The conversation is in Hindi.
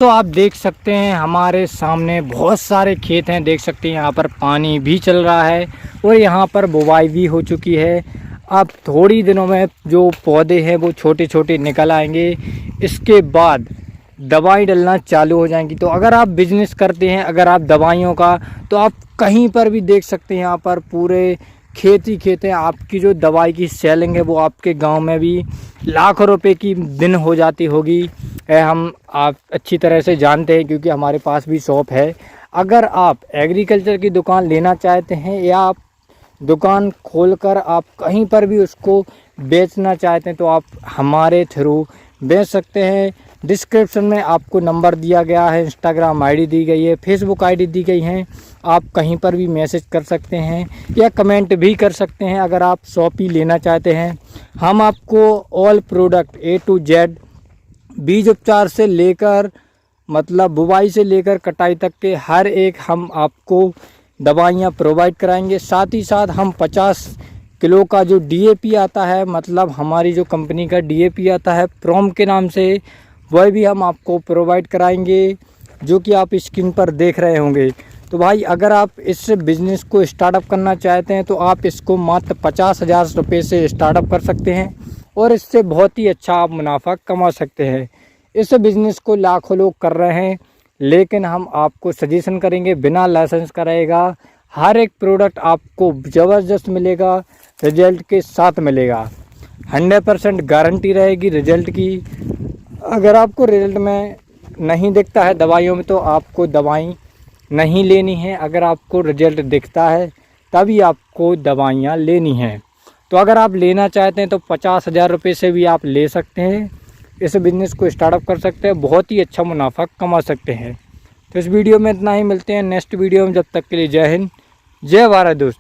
तो आप देख सकते हैं हमारे सामने बहुत सारे खेत हैं। देख सकते हैं यहाँ पर पानी भी चल रहा है और यहाँ पर बुवाई भी हो चुकी है। अब थोड़ी दिनों में जो पौधे हैं वो छोटे छोटे निकल आएंगे। इसके बाद दवाई डलना चालू हो जाएंगी। तो अगर आप बिजनेस करते हैं, अगर आप दवाइयों का, तो आप कहीं पर भी देख सकते हैं यहाँ पर पूरे खेत ही खेत हैं। आपकी जो दवाई की सेलिंग है वो आपके गांव में भी लाखों रुपए की दिन हो जाती होगी। हम आप अच्छी तरह से जानते हैं क्योंकि हमारे पास भी शॉप है। अगर आप एग्रीकल्चर की दुकान लेना चाहते हैं या आप दुकान खोलकर आप कहीं पर भी उसको बेचना चाहते हैं तो आप हमारे थ्रू बेच सकते हैं। डिस्क्रिप्शन में आपको नंबर दिया गया है, इंस्टाग्राम आईडी दी गई है, फेसबुक आईडी दी गई है। आप कहीं पर भी मैसेज कर सकते हैं या कमेंट भी कर सकते हैं। अगर आप शॉप ही लेना चाहते हैं, हम आपको all product A to Z, बीज उपचार से लेकर मतलब बुवाई से लेकर कटाई तक के हर एक हम आपको दवाइयाँ प्रोवाइड कराएंगे। साथ ही साथ हम 50 किलो का जो DAP आता है, मतलब हमारी जो कंपनी का DAP आता है प्रोम के नाम से, वह भी हम आपको प्रोवाइड कराएंगे, जो कि आप स्क्रीन पर देख रहे होंगे। तो भाई अगर आप इस बिज़नेस को स्टार्टअप करना चाहते हैं तो आप इसको मात्र 50,000 रुपये से स्टार्टअप कर सकते हैं और इससे बहुत ही अच्छा आप मुनाफा कमा सकते हैं। इस बिज़नेस को लाखों लोग कर रहे हैं, लेकिन हम आपको सजेशन करेंगे बिना लाइसेंस का रहेगा। हर एक प्रोडक्ट आपको ज़बरदस्त मिलेगा, रिजल्ट के साथ मिलेगा। 100% गारंटी रहेगी रिजल्ट की। अगर आपको रिजल्ट में नहीं दिखता है दवाइयों में तो आपको दवाई नहीं लेनी है। अगर आपको रिजल्ट दिखता है तभी आपको दवाइयाँ लेनी हैं। तो अगर आप लेना चाहते हैं तो 50,000 रुपये से भी आप ले सकते हैं। इस बिज़नेस को स्टार्टअप कर सकते हैं, बहुत ही अच्छा मुनाफा कमा सकते हैं। तो इस वीडियो में इतना ही, मिलते हैं नेक्स्ट वीडियो में। जब तक के लिए जय हिंद, जय भारत दोस्तों।